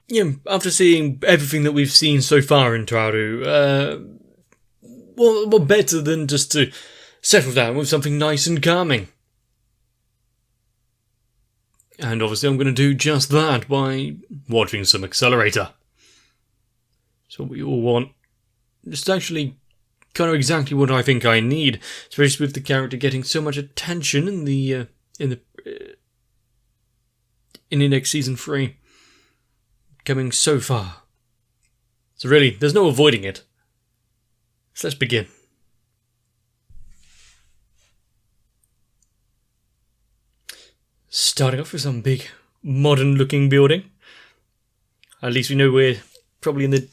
Yeah, after seeing everything that we've seen so far in Taru, what better than just to settle down with something nice and calming? And obviously I'm going to do just that by watching some Accelerator. So what we all want. It's actually kind of exactly what I think I need, especially with the character getting so much attention in Index Season 3. Coming so far. So really, there's no avoiding it. So let's begin. Starting off with some big, modern-looking building. At least we know we're probably in the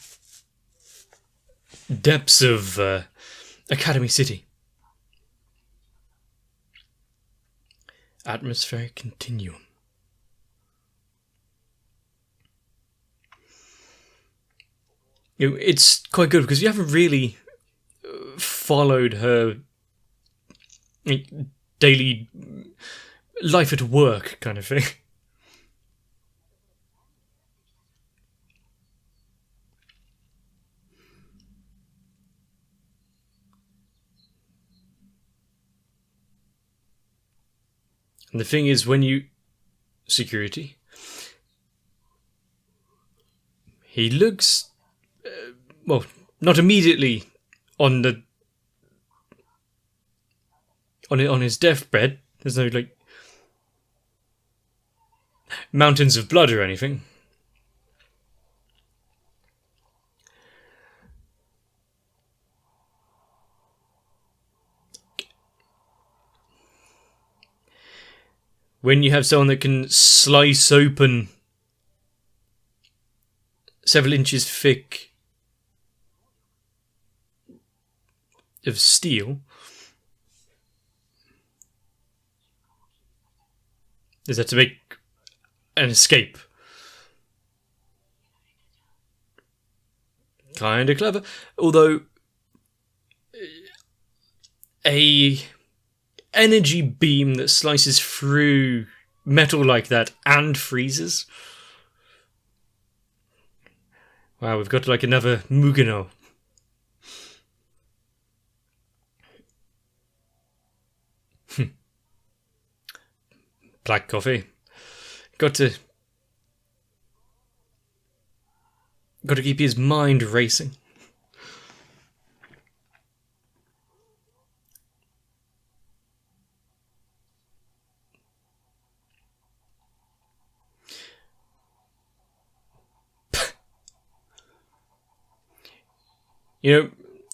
depths of Academy City. Atmospheric continuum. It's quite good because you haven't really followed her daily life at work kind of thing. And the thing is, when you... Security. He looks... well, not immediately on his deathbed. There's no, mountains of blood or anything. When you have someone that can slice open several inches thick of steel, is that to make an escape? Kinda clever. Although a energy beam that slices through metal like that and freezes. Wow, we've got another Mugano. Black coffee. Got to keep his mind racing.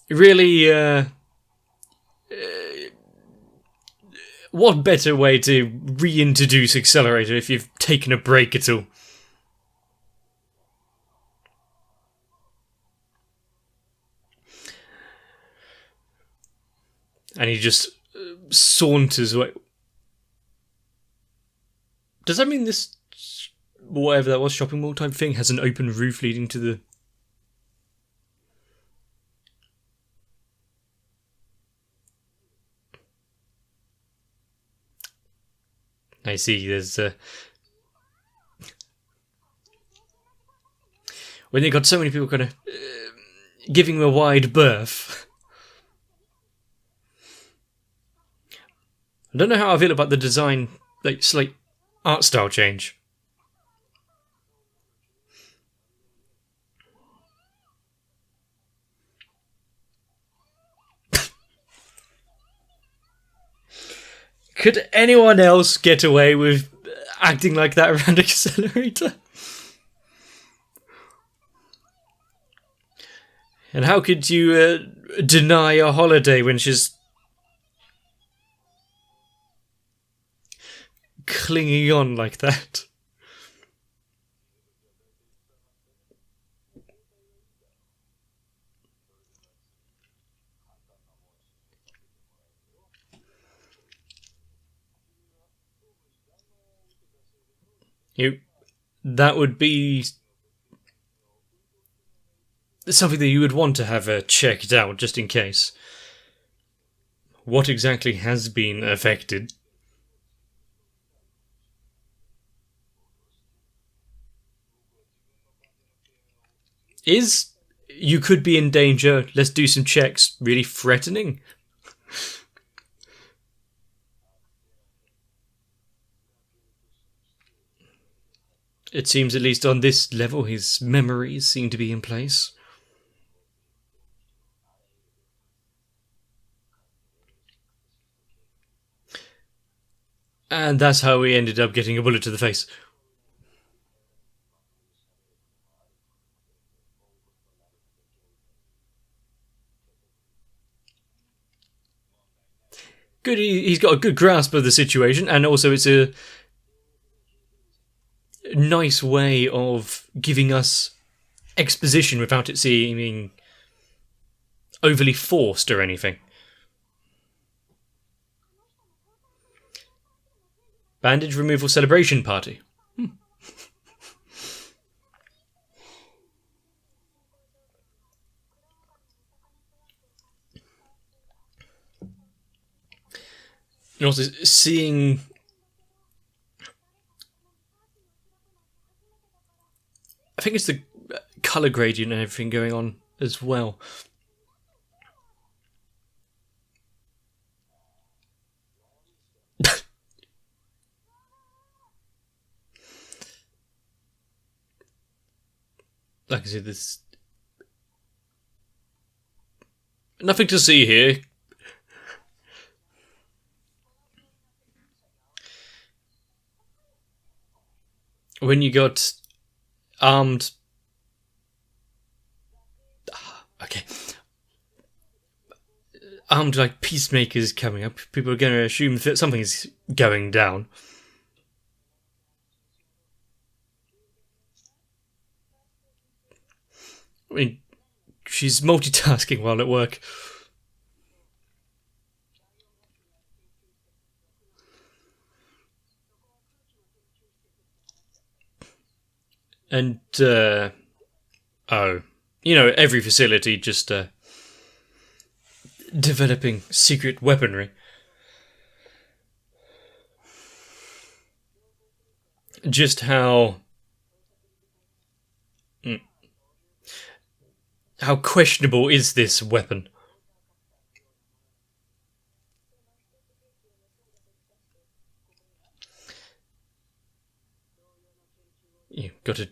Really, what better way to reintroduce Accelerator if you've taken a break at all? And he just saunters away. Does that mean this, whatever that was, shopping mall type thing, has an open roof leading to the... I see, there's... when they got so many people kind of giving him a wide berth. I don't know how I feel about the design, slight art style change. Could anyone else get away with acting like that around Accelerator? And how could you deny a holiday when she's clinging on like that? That would be something that you would want to have checked out, just in case. What exactly has been affected? Is "you could be in danger, let's do some checks" really threatening? It seems, at least on this level, his memories seem to be in place. And that's how we ended up getting a bullet to the face. Good, he's got a good grasp of the situation, and also it's a nice way of giving us exposition without it seeming overly forced or anything. Bandage removal celebration party. And also seeing I think it's the colour gradient and everything going on as well. Like I said, there's nothing to see here. When you got armed... Okay. Armed like peacemakers coming up, people are going to assume that something's going down. I mean, she's multitasking while at work. And, every facility just, developing secret weaponry. Just how questionable is this weapon? You've got to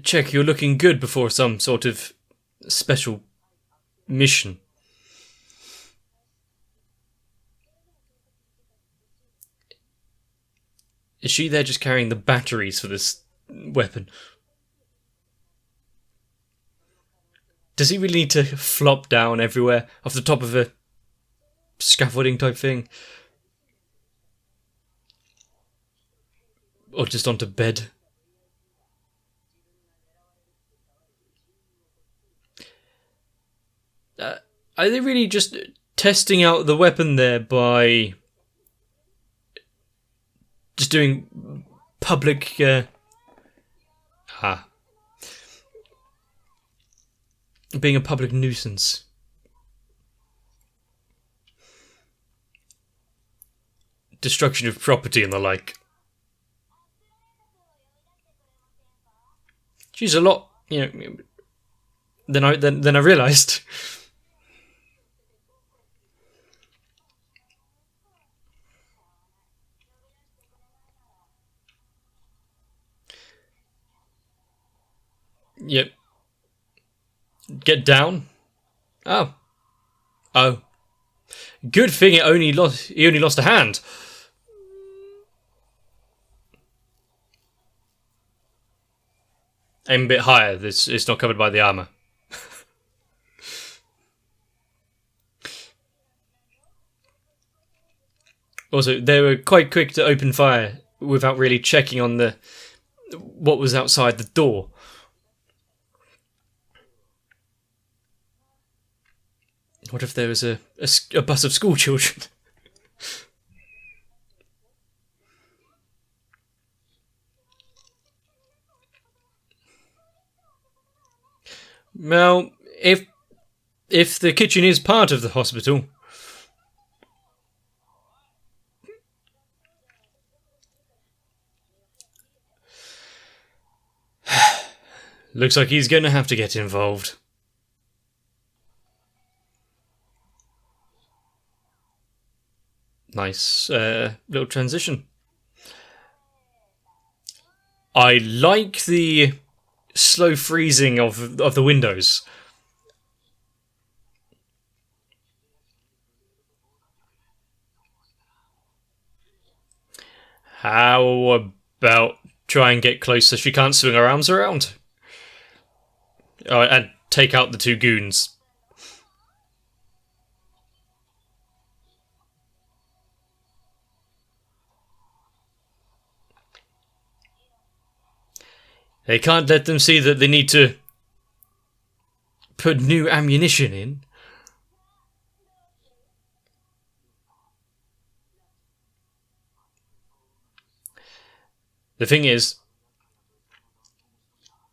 check you're looking good before some sort of special mission. Is she there just carrying the batteries for this weapon? Does he really need to flop down everywhere off the top of a scaffolding type thing? Or just onto bed? Are they really just testing out the weapon there by just doing public... being a public nuisance? Destruction of property and the like. She's a lot, than I realised. Yep. Get down. Oh. Good thing he only lost a hand. Aim a bit higher. It's not covered by the armour. Also, they were quite quick to open fire without really checking on what was outside the door. What if there was a bus of school children? Well, if the kitchen is part of the hospital, Looks like he's going to have to get involved. Nice little transition. I like the slow freezing of the windows. How about try and get close so she can't swing her arms around? And take out the two goons. They can't let them see that they need to put new ammunition in. The thing is,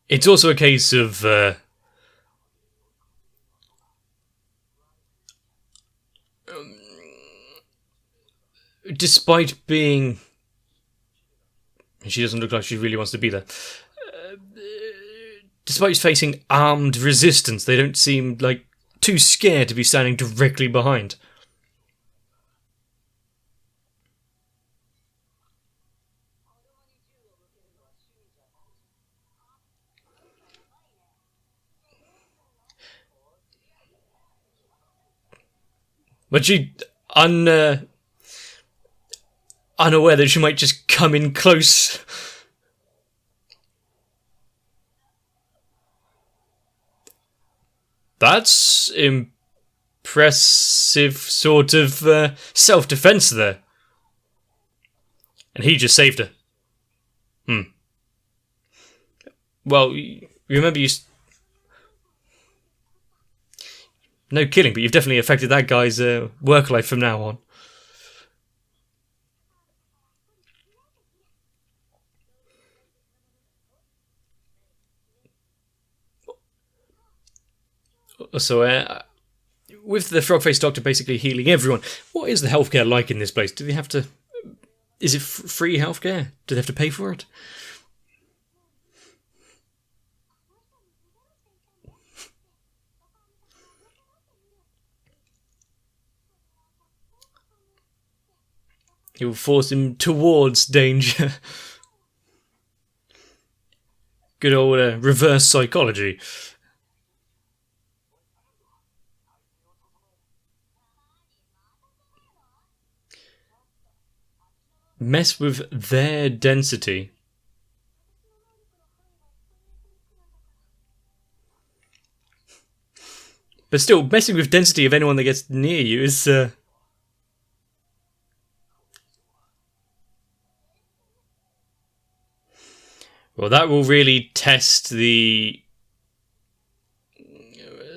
it's also a case of despite being... She doesn't look like she really wants to be there. Despite facing armed resistance, they don't seem like too scared to be standing directly behind. But she unaware that she might just come in close. That's impressive sort of self-defense there. And he just saved her. Well, remember you... No killing, but you've definitely affected that guy's work life from now on. So, with the frog-faced doctor basically healing everyone, what is the healthcare like in this place? Do they have to... Is it free healthcare? Do they have to pay for it? You'll force him towards danger. Good old reverse psychology. Mess with their density. But still, messing with density of anyone that gets near you is... Well, that will really test the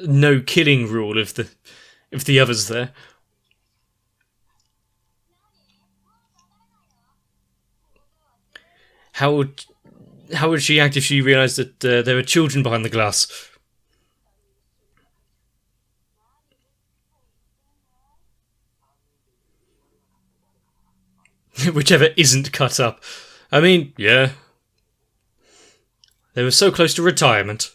no killing rule if the other's there. How would she act if she realised that there were children behind the glass? Whichever isn't cut up. I mean, yeah. They were so close to retirement.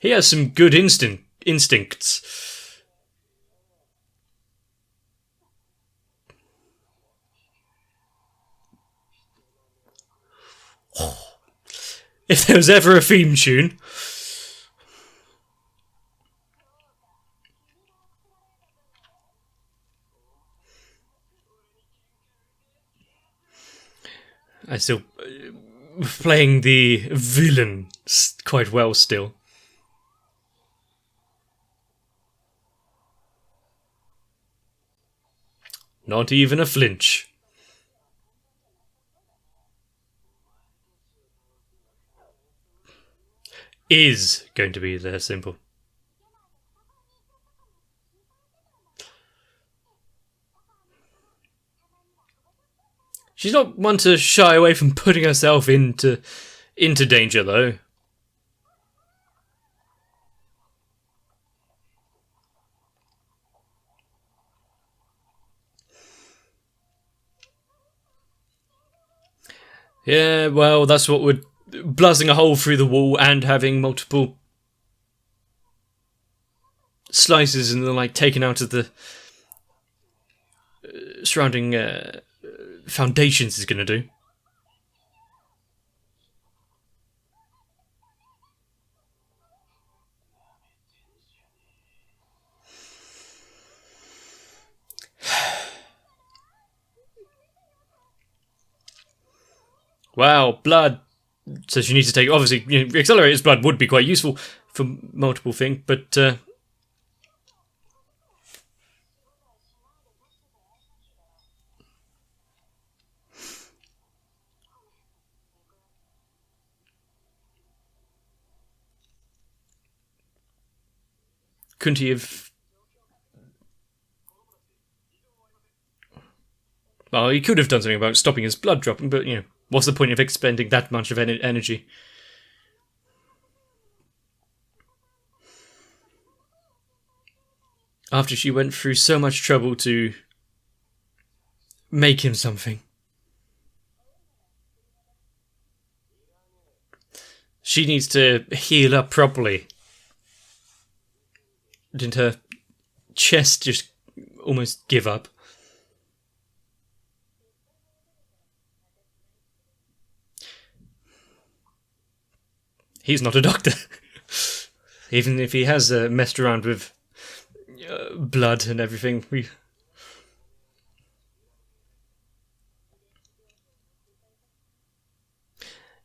He has some good instincts. If there was ever a theme tune... I still playing the villain quite well still. Not even a flinch. Is going to be there simple. She's not one to shy away from putting herself into danger, though. Yeah, well, that's what would... Blasting a hole through the wall and having multiple slices and then, like, taken out of the surrounding foundations is going to do. Wow, blood. So she needs to take... Obviously, Accelerator's blood would be quite useful for multiple things, but... couldn't he have... Well, he could have done something about stopping his blood dropping, but, what's the point of expending that much of energy? After she went through so much trouble to make him something. She needs to heal up properly. Didn't her chest just almost give up? He's not a doctor. Even if he has messed around with blood and everything.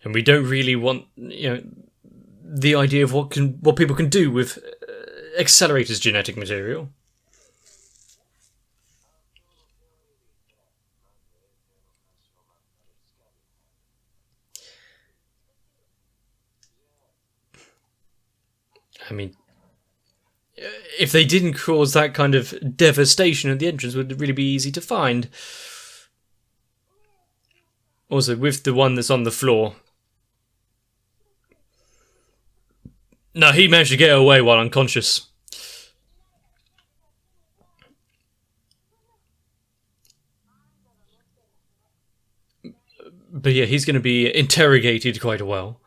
And we don't really want, the idea of what people can do with Accelerator's genetic material. I mean, if they didn't cause that kind of devastation at the entrance, would it really be easy to find? Also, with the one that's on the floor. No, he managed to get away while unconscious. But yeah, he's going to be interrogated quite a while.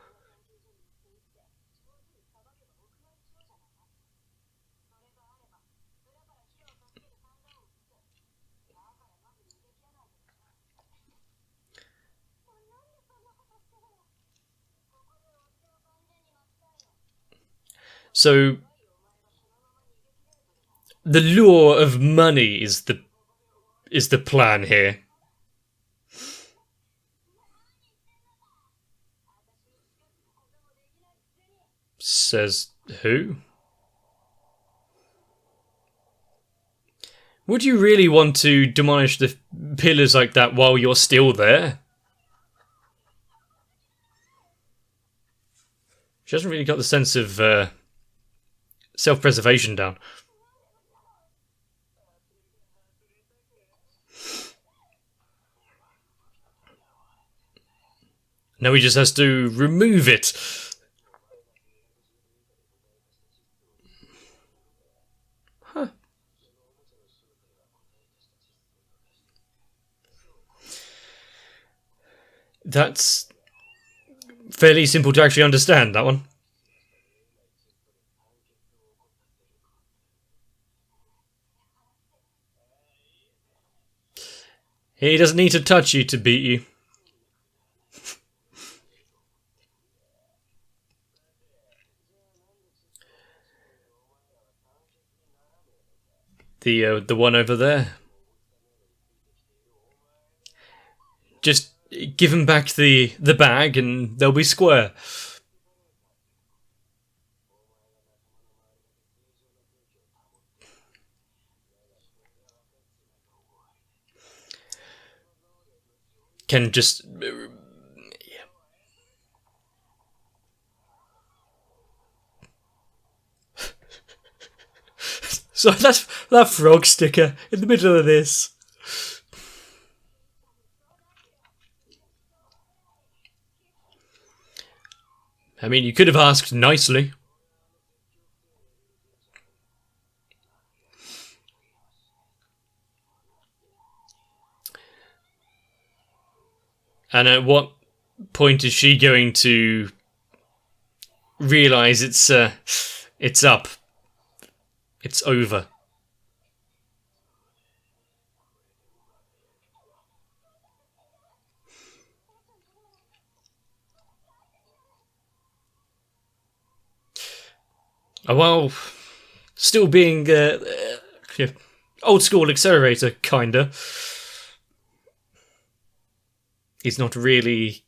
So, the lure of money is the plan here. Says who? Would you really want to demolish the pillars like that while you're still there? She hasn't really got the sense of self-preservation down. Now he just has to remove it. Huh. That's fairly simple to actually understand, that one. He doesn't need to touch you to beat you. The one over there. Just give him back the bag and they'll be square. Can just... So that's that frog sticker in the middle of this. I mean, you could have asked nicely. And what point is she going to realise it's up, it's over? Well, still being old school Accelerator, kinda. He's not really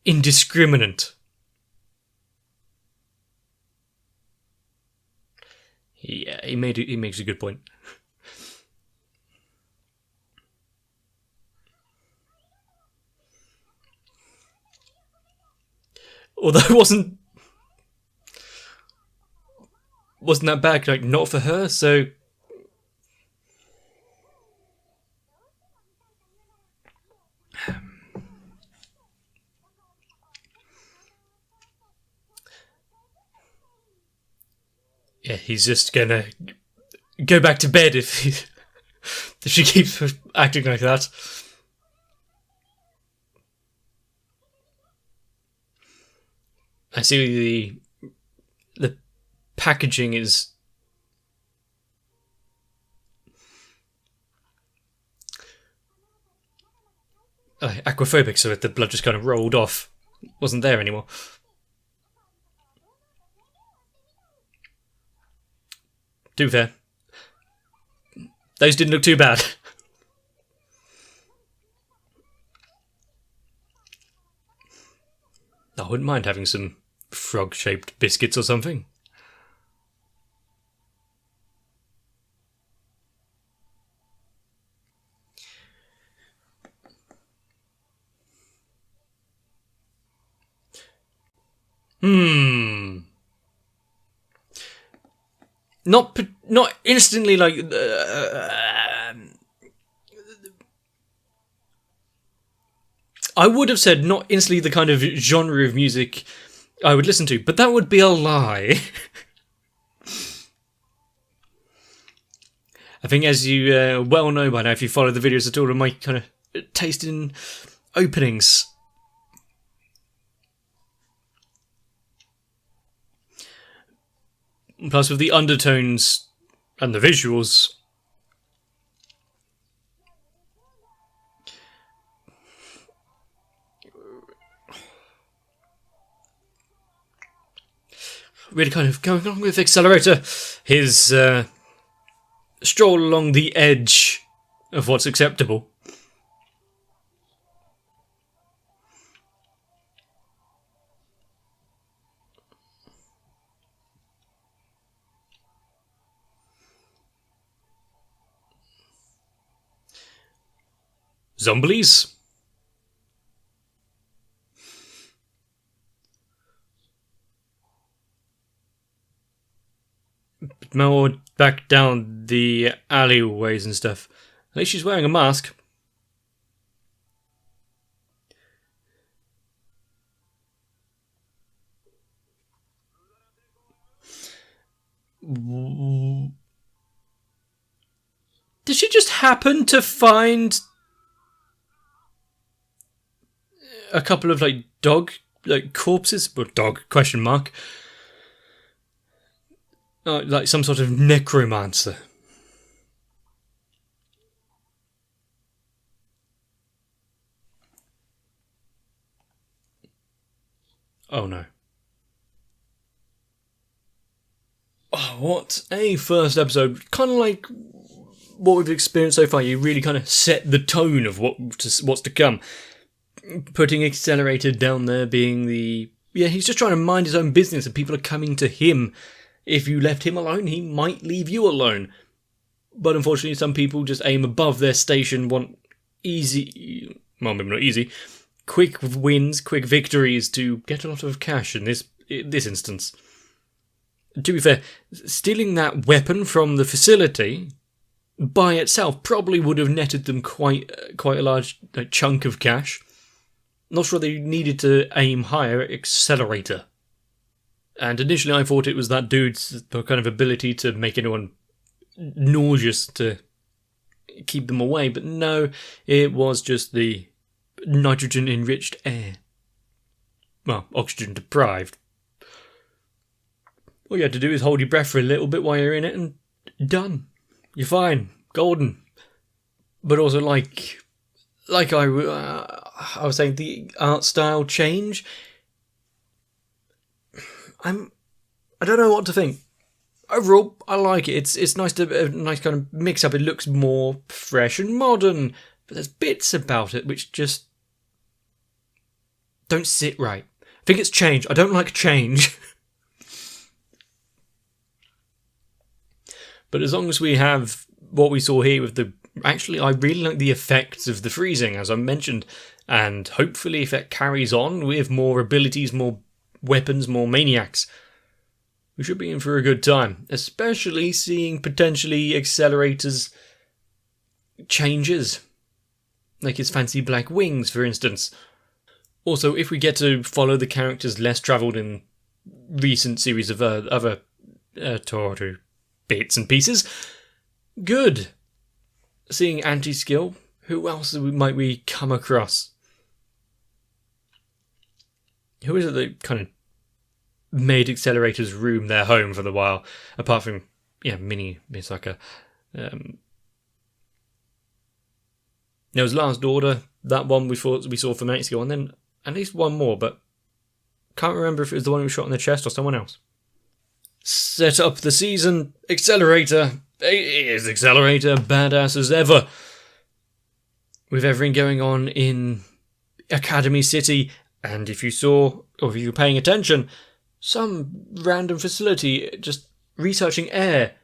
indiscriminate. Yeah, he makes a good point. Although it wasn't that bad, like, not for her, so yeah, he's just gonna go back to bed if she keeps acting like that. I see the packaging is aquaphobic, so the blood just kind of rolled off. Wasn't there anymore. To be fair, those didn't look too bad. I wouldn't mind having some frog-shaped biscuits or something. Not instantly like. I would have said not instantly the kind of genre of music I would listen to, but that would be a lie. I think, as you well know by now, if you follow the videos at all, of my kind of taste in openings. Plus, with the undertones and the visuals, really kind of going along with Accelerator, his stroll along the edge of what's acceptable. Zombies? More back down the alleyways and stuff. At least she's wearing a mask. Did she just happen to find a couple of dog corpses? Or dog ? Like some sort of necromancer. Oh no. Oh, what a first episode. Kind of like what we've experienced so far. You really kind of set the tone of what's to come. Putting Accelerator down there being he's just trying to mind his own business and people are coming to him. If you left him alone, he might leave you alone. But unfortunately, some people just aim above their station, want easy, well, maybe not easy, quick wins, quick victories to get a lot of cash in this instance. To be fair, stealing that weapon from the facility by itself probably would have netted them quite a large chunk of cash. Not sure they needed to aim higher at Accelerator. And initially I thought it was that dude's kind of ability to make anyone nauseous to keep them away, but no, it was just the nitrogen-enriched air. Well, oxygen-deprived. All you had to do is hold your breath for a little bit while you're in it, and done. You're fine. Golden. But also, like I was saying, the art style change. I don't know what to think. Overall, I like it. It's nice to nice kind of mix up. It looks more fresh and modern, but there's bits about it which just don't sit right. I think it's change. I don't like change. But as long as we have what we saw here with the... Actually, I really like the effects of the freezing, as I mentioned. And hopefully if it carries on with more abilities, more weapons, more maniacs, we should be in for a good time. Especially seeing potentially Accelerator's changes. Like his fancy black wings, for instance. Also, if we get to follow the characters less travelled in recent series of other Toru bits and pieces, good. Seeing anti-skill, who else might we come across? Who is it that kind of made Accelerator's room their home for the while? Apart from, Mini Misaka. There was Last Order, that one we saw for minutes ago, and then at least one more, but can't remember if it was the one who shot in the chest or someone else. Set up the season, Accelerator. Is Accelerator badass as ever? With everything going on in Academy City, and if you saw, or if you were paying attention, some random facility just researching air.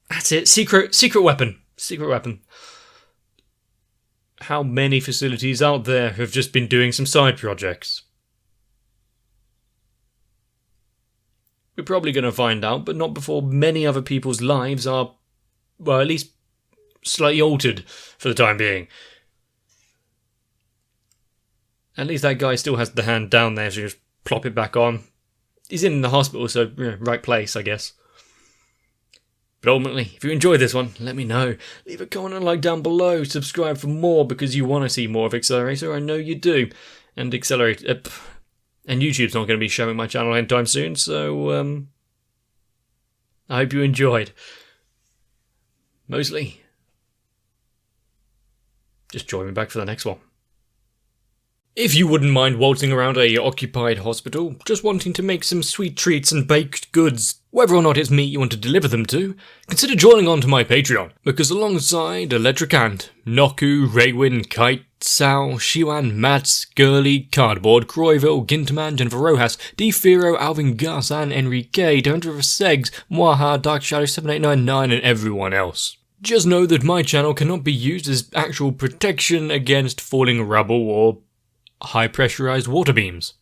That's it. Secret weapon. Secret weapon. How many facilities out there have just been doing some side projects? We're probably going to find out, but not before many other people's lives are, well, at least slightly altered for the time being. At least that guy still has the hand down there, so you just plop it back on. He's in the hospital, so right place, I guess. But ultimately, if you enjoyed this one, let me know. Leave a comment and like down below. Subscribe for more because you want to see more of Accelerator. I know you do. And Accelerator... And YouTube's not going to be showing my channel anytime soon, so I hope you enjoyed. Mostly, just join me back for the next one. If you wouldn't mind waltzing around a occupied hospital, just wanting to make some sweet treats and baked goods, whether or not it's me you want to deliver them to, consider joining on to my Patreon, because alongside Electric Ant, Noku, Raywin, Kite, Sal, Shiwan, Mats, Gurley, Cardboard, Croyville, Ginterman, Jennifer Rojas, D. Firo, Alvin Gus, and Enrique, Deandra Segs, Moaha, Dark Shadow 7899, and everyone else. Just know that my channel cannot be used as actual protection against falling rubble or high pressurized water beams.